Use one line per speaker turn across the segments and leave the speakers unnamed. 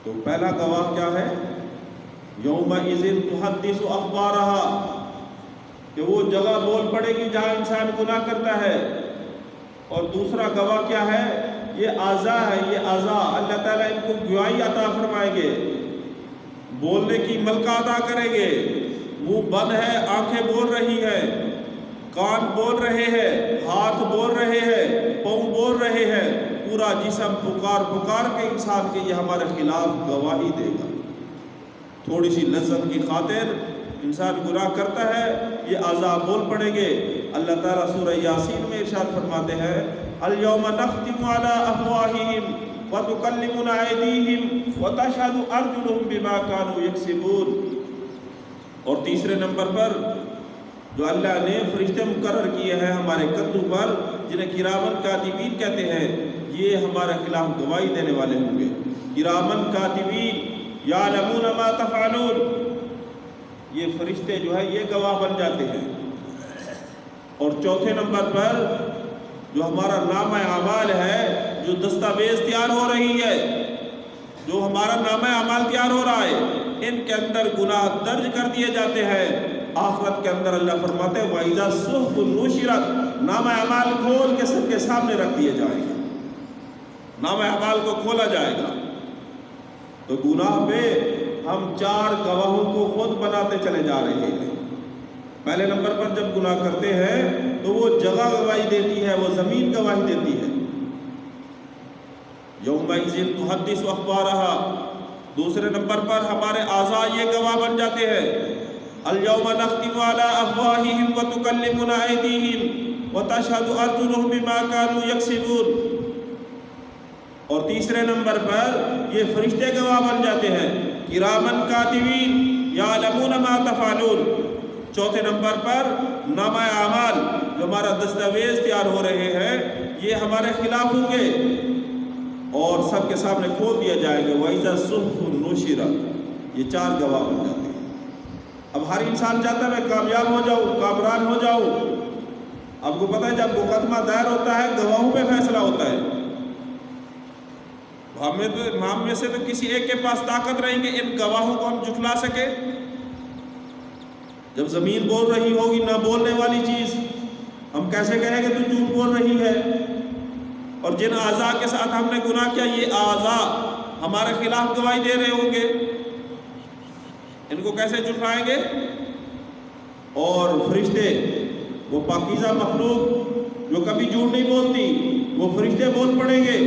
تو پہلا گواہ کیا ہے؟ یومئذ تحدث اخبارہا، کہ وہ جگہ بول پڑے گی جہاں انسان گناہ کرتا ہے۔ اور دوسرا گواہ کیا ہے؟ یہ اعضاء ہے، یہ اعضاء اللہ تعالیٰ ان کو گواہی عطا فرمائیں گے، بولنے کی ملکہ عطا کریں گے۔ منہ بند ہے، آنکھیں بول رہی ہے، کان بول رہے ہیں، ہاتھ بول رہے ہیں، پاؤں بول رہے ہیں، پورا جسم پکار پکار کے انسان کے یہ ہمارے خلاف گواہی دے گا۔ تھوڑی سی لذت کی خاطر انسان گناہ کرتا ہے، یہ اعضاء بول پڑیں گے۔ اللہ تعالیٰ سورہ یاسین میں ارشاد فرماتے ہیں الیوم نختم علی افواہہم وتکلمنا ایدیہم وتشہد ارجلہم بما کانوا یکسبون۔ اور تیسرے نمبر پر جو اللہ نے فرشتے مقرر کیے ہیں ہمارے کندھوں پر، جنہیں کرامن کاتبین کہتے ہیں، یہ ہمارے خلاف گواہی دینے والے ہوں گے۔ کرامن کاتبین یعلمون ما تفعلون، یہ فرشتے جو ہے یہ گواہ بن جاتے ہیں۔ اور چوتھے نمبر پر جو ہمارا نامہ اعمال ہے، جو دستاویز تیار ہو رہی ہے، جو ہمارا نامہ اعمال تیار ہو رہا ہے، ان کے اندر گناہ درج کر دیے جاتے ہیں۔ آخرت کے اندر اللہ فرماتے ہیں وَإِذَا الصُّحُفُ نُشِرَتْ، نامہ اعمال کھول کے سب کے سامنے رکھ دیے جائیں گے، نامہ اعمال کو کھولا جائے گا۔ تو گناہ پہ ہم 4 گواہوں کو خود بناتے چلے جا رہے ہیں۔ پہلے نمبر پر جب گناہ کرتے ہیں تو وہ جگہ گواہی دیتی ہے، وہ زمین گواہی دیتی ہے، یومئذ تحدث اخبارہا۔ دوسرے نمبر پر ہمارے اعضاء یہ گواہ بن جاتے ہیں، الیوم نختم علی افواہہم وتکلمنا ایدیہم وتشہد ارجلہم بما کانوا یکسبون۔ اور تیسرے نمبر پر یہ فرشتے گواہ بن جاتے ہیں، کرامن کاتبین یعلمون ما تفعلون۔ چوتھے نمبر پر نامہ اعمال جو ہمارا دستاویز تیار ہو رہے ہیں، یہ ہمارے خلاف ہوں گے اور سب کے سامنے کھول دیا جائے گا۔ وَإِذَا الصُّحُفُ نُشِرَتْ، یہ 4 گواہ بن جاتے ہیں۔ اب ہر انسان چاہتا ہے میں کامیاب ہو جاؤں، کامران ہو جاؤں۔ آپ کو پتہ ہے جب مقدمہ دائر ہوتا ہے گواہوں پہ فیصلہ ہوتا ہے۔ ہم میں سے تو کسی ایک کے پاس طاقت رہیں گے ان گواہوں کو ہم جھٹلا سکے؟ جب زمین بول رہی ہوگی نہ بولنے والی چیز، ہم کیسے کہیں گے تو جھوٹ بول رہی ہے؟ اور جن اعضاء کے ساتھ ہم نے گناہ کیا، یہ اعضاء ہمارے خلاف گواہی دے رہے ہوں گے، ان کو کیسے جھٹلائیں گے؟ اور فرشتے، وہ پاکیزہ مخلوق جو کبھی جھوٹ نہیں بولتی، وہ فرشتے بول پڑیں گے۔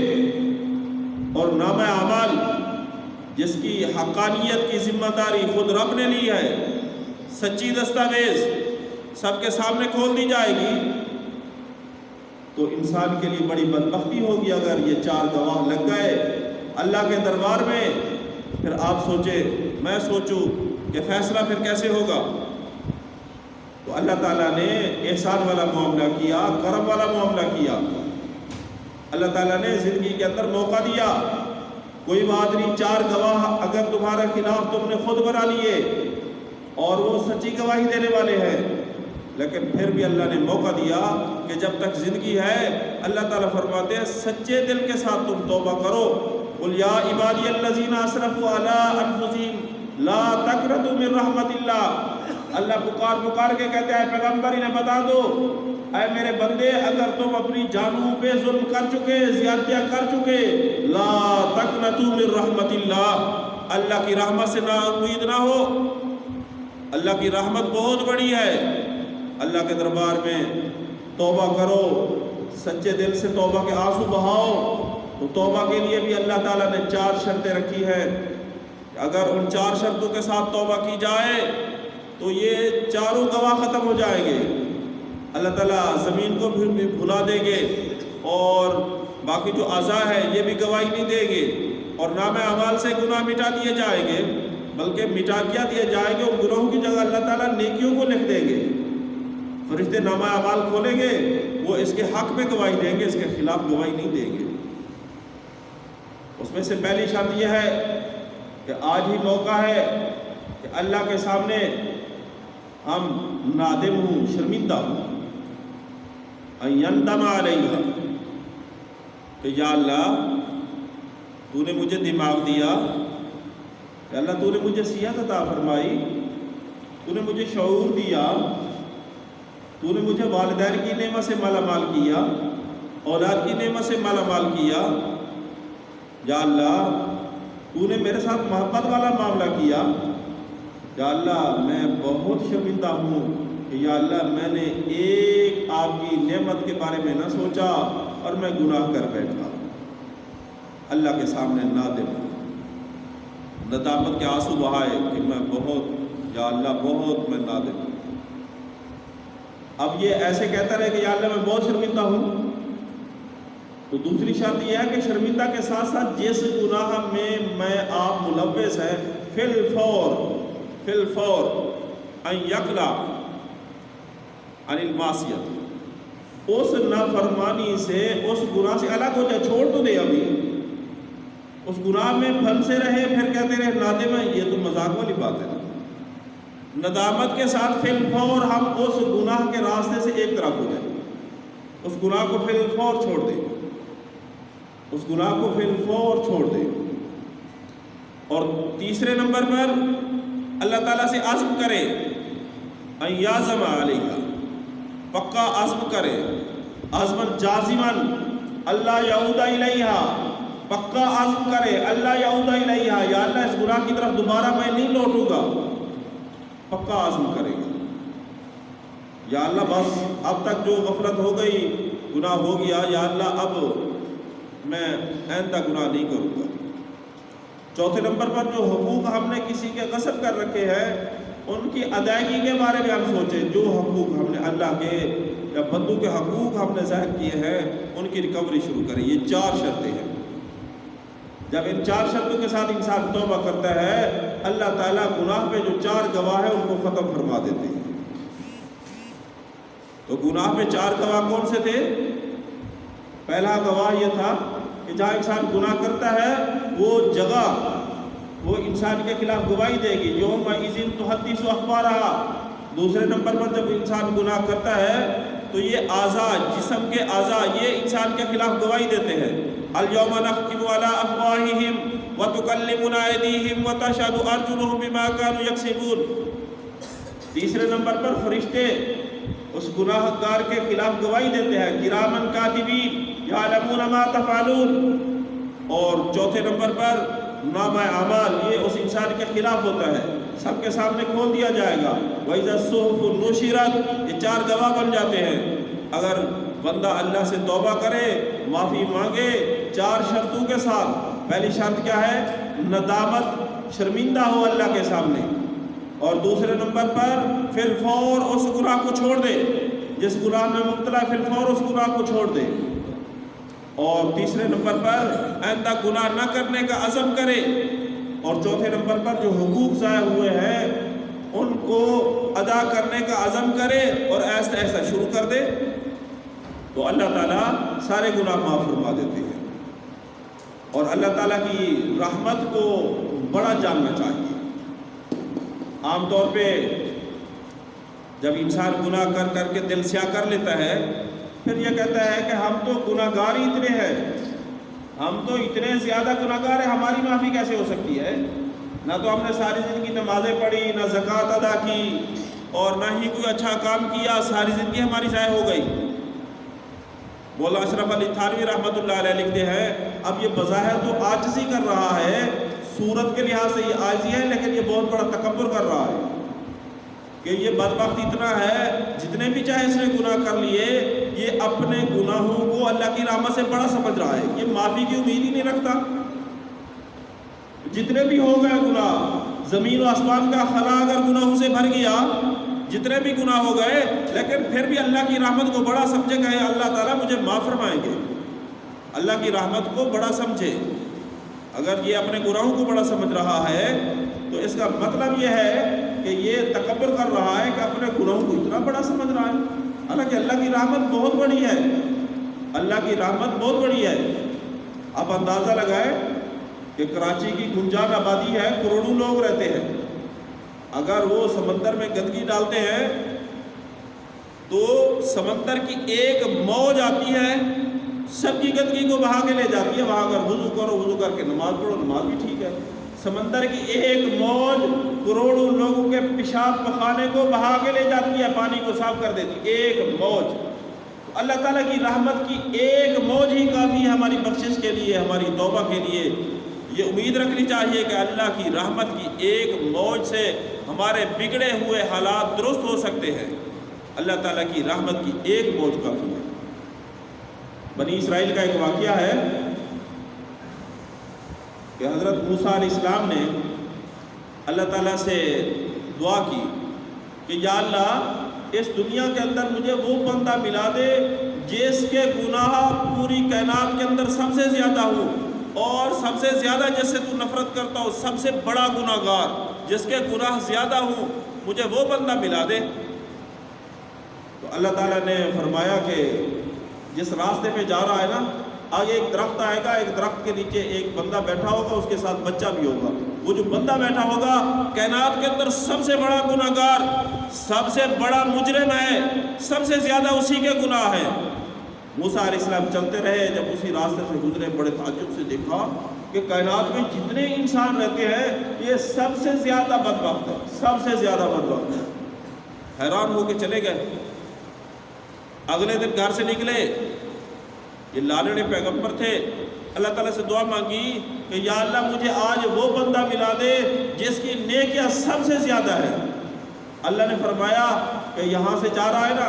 اور نامہ اعمال جس کی حقانیت کی ذمہ داری خود رب نے لی ہے، سچی دستاویز سب کے سامنے کھول دی جائے گی، تو انسان کے لیے بڑی بدبختی ہوگی اگر یہ 4 گواہ لگ گئے اللہ کے دربار میں۔ پھر آپ سوچیں، میں سوچوں کہ فیصلہ پھر کیسے ہوگا؟ تو اللہ تعالیٰ نے احسان والا معاملہ کیا، کرم والا معاملہ کیا۔ اللہ تعالیٰ نے زندگی کے اندر موقع دیا، کوئی بات نہیں، 4 گواہ اگر تمہارے خلاف تم نے خود بنا لیے اور وہ سچی گواہی دینے والے ہیں، لیکن پھر بھی اللہ نے موقع دیا کہ جب تک زندگی ہے، اللہ تعالیٰ فرماتے ہیں سچے دل کے ساتھ تم توبہ کرو۔ قُلْ يَا عِبَادِيَ الَّذِينَ أَسْرَفُوا عَلَىٰ أَنفُسِهِمْ لَا تَقْنَطُوا مِن رَحْمَةِ اللَّهِ۔ اللہ پکار کے کہتے ہیں پیغمبر انہیں بتا دو، اے میرے بندے، اگر تم اپنی جانوں پہ ظلم کر چکے، زیادتیاں کر چکے، لا تقنطوا من رحمت اللہ، اللہ کی رحمت سے نا امید نہ ہو۔ اللہ کی رحمت بہت بڑی ہے۔ اللہ کے دربار میں توبہ کرو، سچے دل سے توبہ کے آنسو بہاؤ۔ تو توبہ کے لیے بھی اللہ تعالیٰ نے 4 شرطیں رکھی ہیں، اگر ان 4 شرطوں کے ساتھ توبہ کی جائے تو یہ 4 گواہ ختم ہو جائیں گے۔ اللہ تعالیٰ زمین کو بھی بھلا دیں گے اور باقی جو اعضاء ہے یہ بھی گواہی نہیں دیں گے، اور نام اعمال سے گناہ مٹا دیے جائیں گے، بلکہ مٹا کیا دیے جائیں گے، ان گناہوں کی جگہ اللہ تعالیٰ نیکیوں کو لکھ دیں گے۔ فرشتے نامہ اعمال کھولیں گے، وہ اس کے حق میں گواہی دیں گے، اس کے خلاف گواہی نہیں دیں گے۔ اس میں سے پہلی شرط یہ ہے کہ آج ہی موقع ہے کہ اللہ کے سامنے ہم نادم ہوں، شرمندہ ہوں، یندم علیہ، کہ یا اللہ تو نے مجھے دماغ دیا، کہ اللہ تو نے مجھے صحت عطا فرمائی، تو نے مجھے شعور دیا، تو نے مجھے والدین کی نعمت سے مالا مال کیا، اولاد کی نعمت سے مالا مال کیا، یا اللہ تو نے میرے ساتھ محبت والا معاملہ کیا، یا اللہ میں بہت شرمندہ ہوں کہ یا اللہ میں نے ایک آپ کی نعمت کے بارے میں نہ سوچا اور میں گناہ کر بیٹھا۔ اللہ کے سامنے نادم ندامت کے آنسو بہائے کہ میں بہت، یا اللہ بہت میں نادم ہوں۔ اب یہ ایسے کہتا رہے کہ یا اللہ میں بہت شرمندہ ہوں، تو دوسری شرط یہ ہے کہ شرمندہ کے ساتھ ساتھ جس گناہ میں آپ ملوث ہیں فی الفور ان یقلع عن المعصیت، اس نافرمانی سے، اس گناہ سے الگ ہو جائے، چھوڑ تو دے، ابھی اس گناہ میں پھنسے رہے پھر کہتے رہے نادم ہے، یہ تو مذاق والی بات ہے نا۔ ندامت کے ساتھ فی الفور ہم اس گناہ کے راستے سے ایک طرف ہو جائیں، اس گناہ کو فی الفور چھوڑ دیں، اس گناہ کو فی الفور چھوڑ دیں۔ اور تیسرے نمبر پر اللہ تعالیٰ سے عزم کرے، ان یعزم علیہا، پکا عزم کرے، عزمًا جازمًا اللہ یعود الیہا، پکا عزم کرے اللہ یعود الیہا، یا اللہ اس گناہ کی طرف دوبارہ میں نہیں لوٹوں گا، پکا عزم کرے گا، یا اللہ بس اب تک جو غفلت ہو گئی، گناہ ہو گیا، یا اللہ اب میں آئندہ گناہ نہیں کروں گا۔ چوتھے نمبر پر جو حقوق ہم نے کسی کے غصب کر رکھے ہیں ان کی ادائیگی کے بارے میں ہم سوچیں، جو حقوق ہم نے اللہ کے یا بندوں کے حقوق ہم نے ضائع کیے ہیں ان کی ریکوری شروع کریں۔ یہ 4 شرطیں ہیں، جب ان 4 شرطوں کے ساتھ انسان توبہ کرتا ہے اللہ تعالیٰ گناہ پہ جو 4 گواہ ہیں ان کو ختم فرما دیتے ہیں۔ تو گناہ پہ 4 گواہ کون سے تھے؟ پہلا گواہ یہ تھا کہ جہاں انسان گناہ کرتا ہے وہ جگہ وہ انسان کے خلاف گواہی دے گی، یومئذ تحدث اخبارہا۔ دوسرے نمبر پر جب انسان گناہ کرتا ہے تو یہ اعضاء، جسم کے اعضاء یہ انسان کے خلاف گواہی دیتے ہیں، الیوم نختم علی افواہہم وتکلمنا ایدیہم وتشہد ارجلہم بما کانوا یکسبون۔ تیسرے نمبر پر فرشتے اس گناہ گار کے خلاف گواہی دیتے ہیں، کرامن کاتبین یعلمون ما تفعلون۔ اور چوتھے نمبر پر نامہ اعمال یہ اس انسان کے خلاف ہوتا ہے، سب کے سامنے کھول دیا جائے گا، وَإِذَا الصُّحُفُ نُشِرَتْ، یہ 4 گواہ بن جاتے ہیں۔ اگر بندہ اللہ سے توبہ کرے، معافی مانگے 4 شرطوں کے ساتھ، پہلی شرط کیا ہے؟ ندامت، شرمندہ ہو اللہ کے سامنے، اور دوسرے نمبر پر فی الفور اس گناہ کو چھوڑ دے، جس گناہ میں مبتلا فی الفور اس گناہ کو چھوڑ دے، اور تیسرے نمبر پر آئندہ گناہ نہ کرنے کا عزم کرے، اور چوتھے نمبر پر جو حقوق ضائع ہوئے ہیں ان کو ادا کرنے کا عزم کرے اور ایسا ایسا شروع کر دے، تو اللہ تعالیٰ سارے گناہ معاف فرما دیتے ہیں۔ اور اللہ تعالیٰ کی رحمت کو بڑا جاننا چاہیے۔ عام طور پہ جب انسان گناہ کر کر کے دل سیاہ کر لیتا ہے پھر یہ کہتا ہے کہ ہم تو گناہ گار ہی اتنے ہیں، ہم تو اتنے زیادہ گناہ گار ہیں، ہماری معافی کیسے ہو سکتی ہے؟ نہ تو ہم نے ساری زندگی نمازیں پڑھی، نہ زکوٰۃ ادا کی، اور نہ ہی کوئی اچھا کام کیا، ساری زندگی ہماری ضائع ہو گئی۔ مولانا اشرف علی تھانوی رحمۃ اللہ علیہ لکھتے ہیں اب یہ بظاہر تو عاجزی کر رہا ہے، صورت کے لحاظ سے یہ عاجزی ہے، لیکن یہ بہت بڑا تکبر کر رہا ہے کہ یہ بدبخت اتنا ہے جتنے بھی چاہے اس نے گناہ کر لیے یہ اپنے گناہوں کو اللہ کی رحمت سے بڑا سمجھ رہا ہے، یہ معافی کی امید ہی نہیں رکھتا۔ جتنے بھی ہو گئے گناہ، زمین و آسمان کا خلا اگر گناہوں سے بھر گیا، جتنے بھی گناہ ہو گئے، لیکن پھر بھی اللہ کی رحمت کو بڑا سمجھے کہ اللہ تعالیٰ مجھے معاف فرمائیں گے، اللہ کی رحمت کو بڑا سمجھے۔ اگر یہ اپنے گناہوں کو بڑا سمجھ رہا ہے تو اس کا مطلب یہ ہے کہ یہ تکبر کر رہا ہے کہ اپنے گناہوں کو اتنا بڑا سمجھ رہا ہے، حالانکہ اللہ کی رحمت بہت بڑی ہے، اللہ کی رحمت بہت بڑی ہے۔ آپ اندازہ لگائیں کہ کراچی کی گنجان آبادی ہے، کروڑوں لوگ رہتے ہیں، اگر وہ سمندر میں گندگی ڈالتے ہیں تو سمندر کی ایک موج آتی ہے، سب کی گندگی کو بہا کے لے جاتی ہے، وہاں اگر وضو کرو، وضو کر کے نماز پڑھو، نماز بھی ٹھیک ہے، سمندر کی ایک موج کروڑوں لوگوں کے پیشاب پخانے کو بہا کے لے جاتی ہے، پانی کو صاف کر دیتی، ایک موج۔ تو اللہ تعالیٰ کی رحمت کی ایک موج ہی کافی ہے ہماری بخشش کے لیے، ہماری توبہ کے لیے۔ یہ امید رکھنی چاہیے کہ اللہ کی رحمت کی ایک موج سے ہمارے بگڑے ہوئے حالات درست ہو سکتے ہیں۔ اللہ تعالیٰ کی رحمت کی ایک موج کافی ہے۔ بنی اسرائیل کا ایک واقعہ ہے کہ حضرت موسیٰ علیہ السلام نے اللہ تعالیٰ سے دعا کی کہ یا اللہ اس دنیا کے اندر مجھے وہ بندہ ملا دے جس کے گناہ پوری کائنات کے اندر سب سے زیادہ ہو، اور سب سے زیادہ جس سے تو نفرت کرتا ہو، سب سے بڑا گناہ گار جس کے گناہ زیادہ ہوں، مجھے وہ بندہ ملا دے۔ تو اللہ تعالیٰ نے فرمایا کہ جس راستے پہ جا رہا ہے نا، آگے ایک درخت آئے گا، ایک درخت کے نیچے ایک بندہ بیٹھا ہوگا، اس کے ساتھ بچہ بھی ہوگا۔ وہ جو بندہ بیٹھا ہوگا کائنات کے اندر سب سے بڑا گناہ گار، سب سے بڑا مجرم ہے، سب سے زیادہ اسی کے گناہ ہے۔ موسیٰ علیہ السلام چلتے رہے، جب اسی راستے سے گزرے بڑے تعجب سے دیکھا کہ کائنات میں جتنے انسان رہتے ہیں یہ سب سے زیادہ بدبخت ہے، سب سے زیادہ بدبخت ہے۔ حیران ہو کے چلے گئے۔ اگلے دن گھر سے نکلے، یہ لالڑے پیغمبر تھے، اللہ تعالیٰ سے دعا مانگی کہ یا اللہ مجھے آج وہ بندہ ملا دے جس کی نیکیاں سب سے زیادہ ہے۔ اللہ نے فرمایا کہ یہاں سے جا رہا ہے نا،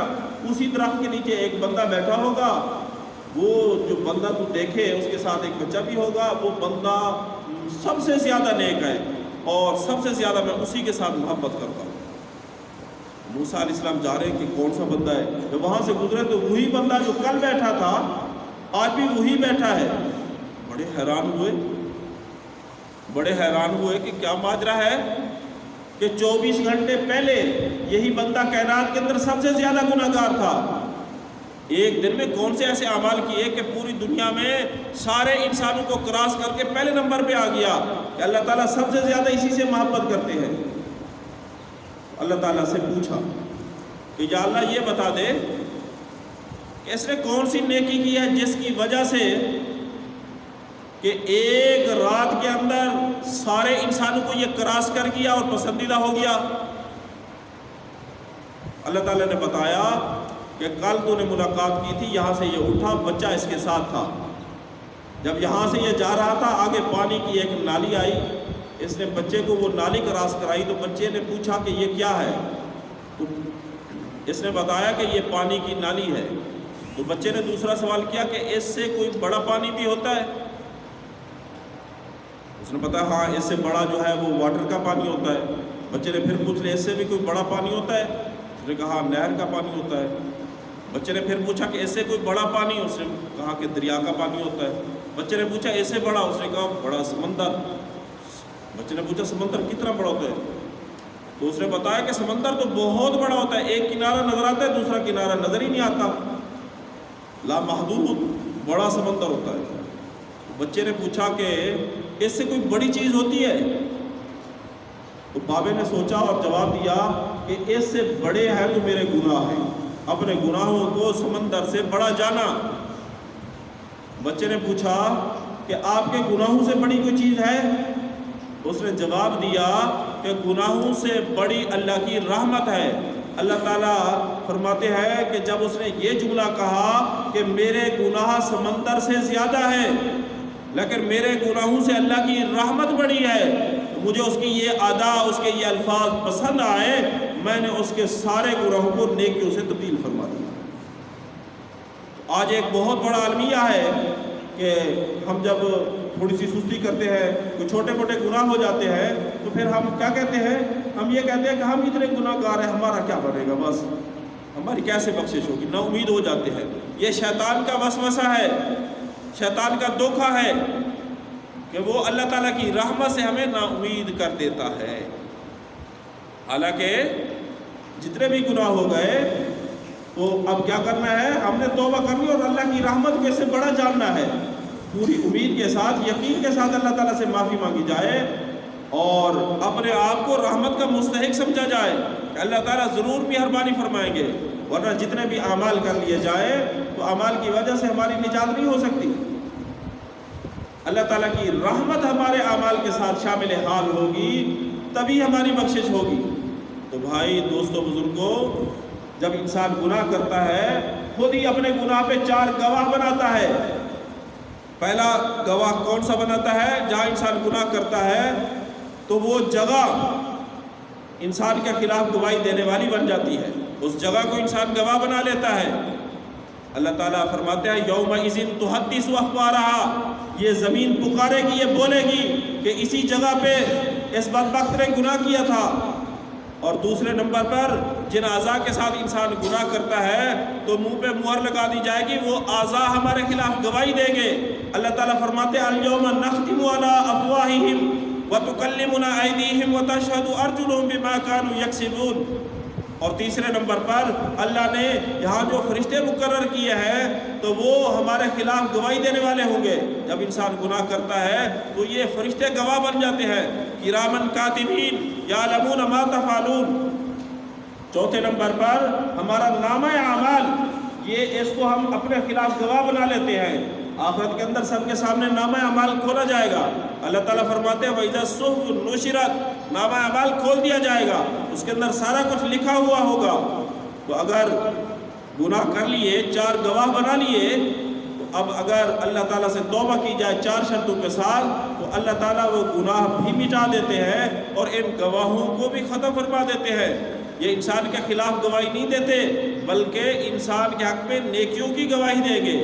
اسی درخت کے نیچے ایک بندہ بیٹھا ہوگا، وہ جو بندہ تو دیکھے اس کے ساتھ ایک بچہ بھی ہوگا، وہ بندہ سب سے زیادہ نیک ہے اور سب سے زیادہ میں اسی کے ساتھ محبت کرتا ہوں۔ موسیٰ علیہ السلام جا رہے ہیں کہ کون سا بندہ ہے، جب وہاں سے گزرے تو وہی بندہ جو کل بیٹھا تھا آج بھی وہی بیٹھا ہے۔ بڑے حیران ہوئے کہ کیا ماجرا ہے کہ 24 گھنٹے پہلے یہی بندہ کائنات کے اندر سب سے زیادہ گناہ گار تھا، ایک دن میں کون سے ایسے اعمال کیے کہ پوری دنیا میں سارے انسانوں کو کراس کر کے پہلے نمبر پہ آ گیا کہ اللہ تعالیٰ سب سے زیادہ اسی سے محبت کرتے ہیں۔ اللہ تعالیٰ سے پوچھا کہ یا اللہ یہ بتا دے کہ اس نے کون سی نیکی کی ہے جس کی وجہ سے کہ ایک رات کے اندر سارے انسانوں کو یہ کراس کر گیا اور پسندیدہ ہو گیا۔ اللہ تعالیٰ نے بتایا کہ کل تو نے ملاقات کی تھی، یہاں سے یہ اٹھا، بچہ اس کے ساتھ تھا، جب یہاں سے یہ جا رہا تھا آگے پانی کی ایک نالی آئی، اس نے بچے کو وہ نالی کراس کرائی تو بچے نے پوچھا کہ یہ کیا ہے، تو اس نے بتایا کہ یہ پانی کی نالی ہے۔ تو بچے نے دوسرا سوال کیا کہ اس سے کوئی بڑا پانی بھی ہوتا ہے؟ اس نے بتایا ہاں اس سے بڑا جو ہے وہ واٹر کا پانی ہوتا ہے۔ بچے نے پھر پوچھ لیا اس سے بھی کوئی بڑا پانی ہوتا ہے؟ اس نے کہا ہاں نہر کا پانی ہوتا ہے۔ بچے نے پھر پوچھا کہ اس سے کوئی بڑا پانی؟ اس نے کہا کہ دریا کا پانی ہوتا ہے۔ بچے نے پوچھا اس سے بڑا؟ اس نے کہا بڑا سمندر۔ بچے نے پوچھا سمندر کتنا بڑا ہوتا ہے؟ تو اس نے بتایا کہ سمندر تو بہت بڑا ہوتا ہے، ایک کنارہ نظر آتا ہے دوسرا کنارہ نظر ہی نہیں آتا، لامحدود بڑا سمندر ہوتا ہے۔ بچے نے پوچھا کہ اس سے کوئی بڑی چیز ہوتی ہے؟ تو بابے نے سوچا اور جواب دیا کہ اس سے بڑے ہیں تو میرے گناہ ہیں، اپنے گناہوں کو سمندر سے بڑا جانا۔ بچے نے پوچھا کہ آپ کے گناہوں سے بڑی کوئی چیز ہے؟ اس نے جواب دیا کہ گناہوں سے بڑی اللہ کی رحمت ہے۔ اللہ تعالیٰ فرماتے ہیں کہ جب اس نے یہ جملہ کہا کہ میرے گناہ سمندر سے زیادہ ہے لیکن میرے گناہوں سے اللہ کی رحمت بڑی ہے، مجھے اس کی یہ ادا، اس کے یہ الفاظ پسند آئے، میں نے اس کے سارے گناہوں کو نیکیوں سے تبدیل فرما دیا۔ آج ایک بہت بڑا المیہ ہے کہ ہم جب تھوڑی سی سستی کرتے ہیں، کوئی چھوٹے موٹے گناہ ہو جاتے ہیں تو پھر ہم کیا کہتے ہیں؟ ہم یہ کہتے ہیں کہ ہم اتنے گناہ گار ہیں، ہمارا کیا بنے گا، بس ہماری کیسے بخشش ہوگی، نا امید ہو جاتے ہیں۔ یہ شیطان کا وسوسہ ہے، شیطان کا دھوکہ ہے کہ وہ اللہ تعالیٰ کی رحمت سے ہمیں نا امید کر دیتا ہے۔ حالانکہ جتنے بھی گناہ ہو گئے تو اب کیا کرنا ہے؟ ہم نے توبہ کرنی اور اللہ کی رحمت کو اس سے بڑا جاننا ہے، پوری امید کے ساتھ، یقین کے ساتھ اللہ تعالیٰ سے معافی مانگی جائے اور اپنے آپ کو رحمت کا مستحق سمجھا جائے کہ اللہ تعالیٰ ضرور مہربانی فرمائیں گے، ورنہ جتنے بھی اعمال کر لیے جائے تو اعمال کی وجہ سے ہماری نجات نہیں ہو سکتی۔ اللہ تعالیٰ کی رحمت ہمارے اعمال کے ساتھ شامل حال ہوگی، تبھی ہماری بخشش ہوگی۔ تو بھائی دوستو بزرگوں، جب انسان گناہ کرتا ہے خود ہی اپنے گناہ پہ 4 گواہ بناتا ہے۔ پہلا گواہ کون سا بناتا ہے؟ جہاں انسان گناہ کرتا ہے تو وہ جگہ انسان کے خلاف گواہی دینے والی بن جاتی ہے، اس جگہ کو انسان گواہ بنا لیتا ہے۔ اللہ تعالیٰ فرماتے ہیں یومئذ تحدث اخبارہا، یہ زمین پکارے گی، یہ بولے گی کہ اسی جگہ پہ اس بدبخت نے گناہ کیا تھا۔ اور دوسرے نمبر پر جن اعضاء کے ساتھ انسان گناہ کرتا ہے تو منہ پہ مہر لگا دی جائے گی، وہ اعضاء ہمارے خلاف گواہی دیں گے۔ اللہ تعالیٰ فرماتے ہیں الیوم نختم علی افواہہم وتکلمنا ایدیہم وتشہد ارجلہم بما کانوا یکسبون۔ اور تیسرے نمبر پر اللہ نے یہاں جو فرشتے مقرر کیے ہیں تو وہ ہمارے خلاف گواہی دینے والے ہوں گے۔ جب انسان گناہ کرتا ہے تو یہ فرشتے گواہ بن جاتے ہیں، کرامن کاتبین یعلمون ما تفعلون۔ چوتھے نمبر پر ہمارا نامہ اعمال، یہ اس کو ہم اپنے خلاف گواہ بنا لیتے ہیں۔ آخرت کے اندر سب کے سامنے نامہ اعمال کھولا جائے گا۔ اللہ تعالیٰ فرماتے ہیں وَإِذَا الصُّحُفُ نُشِرَتْ، نامہ اعمال کھول دیا جائے گا، اس کے اندر سارا کچھ لکھا ہوا ہوگا۔ تو اگر گناہ کر لیے، 4 گواہ بنا لیے، تو اب اگر اللہ تعالیٰ سے توبہ کی جائے 4 شرطوں کے ساتھ تو اللہ تعالیٰ وہ گناہ بھی مٹا دیتے ہیں اور ان گواہوں کو بھی ختم فرما دیتے ہیں۔ یہ انسان کے خلاف گواہی نہیں دیتے بلکہ انسان کے حق میں نیکیوں کی گواہی دیں گے۔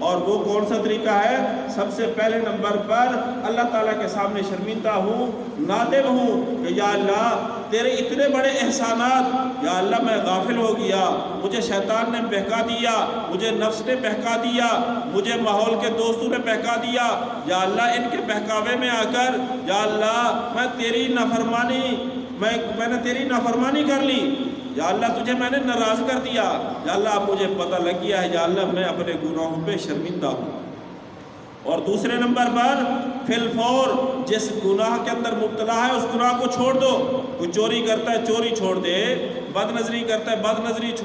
اور وہ کون سا طریقہ ہے؟ سب سے پہلے نمبر پر اللہ تعالیٰ کے سامنے شرمندہ ہوں، نادم ہوں کہ یا اللہ تیرے اتنے بڑے احسانات، یا اللہ میں غافل ہو گیا، مجھے شیطان نے بہکا دیا، مجھے نفس نے بہکا دیا، مجھے ماحول کے دوستوں نے بہکا دیا، یا اللہ ان کے بہکاوے میں آ کر یا اللہ میں نے تیری نافرمانی کر لی، یا اللہ تجھے میں نے ناراض کر دیا، یا اللہ اب مجھے پتہ لگ گیا ہے، یا اللہ میں اپنے گناہوں پہ شرمندہ ہوں۔ اور دوسرے نمبر پر فی الفور جس گناہ کے اندر مبتلا ہے اس گناہ کو چھوڑ دو۔ کوئی چوری کرتا ہے چوری چھوڑ دے، بد نظری کرتا ہے بد نظری چھوڑ